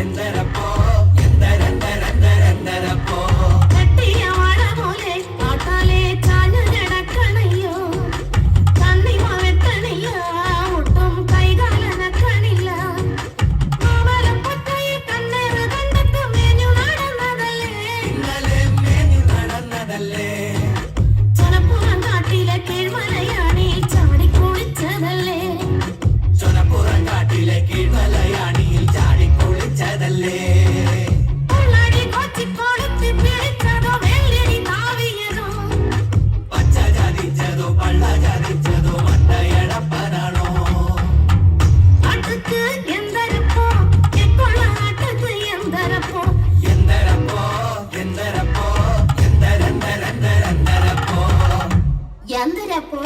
എന്തരപ്പോ എന്തരപ്പോ കട്ടിയ വാഴ പോലെ കാട്ടാലെ ചാഞ്ഞു കിടക്കണയ്യോ കണ്ണിമ വെട്ടണില്ല ഒട്ടും കൈകാലനക്കണില്ല മാമലപ്പട്ടയിൽ കണ്ണേറ് കണ്ടിട്ട് മേഞ്ഞു നടന്നതല്ലേ ഇന്നലെ മേഞ്ഞു നടന്നതല്ലേ ചൊലപ്പുറം കാട്ടിലെ കീഴ്മലയാണിയിൽ ചാടിക്കുളിച്ചതല്ലേ ചൊലപ്പുറം കാട്ടിലെ കീഴ്മലയാണിയിൽ ചാടിക്കുളിച്ചതല്ലേ ഉള്ളടി കൊച്ചിക്കൊളുത്തി പിടിച്ചതോ വെള്ളടി താവിയതോ പച്ച ചതിച്ചതോ പള്ള ചതിച്ചതോ മണ്ടയടപ്പനാണോ അടുത്ത് എന്തരപ്പോ എക്കൊള്ള അടുത്ത് എന്തരപ്പോ എന്തരപ്പോ എന്തരപ്പോ എന്തരപ്പോ എന്തരപ്പോ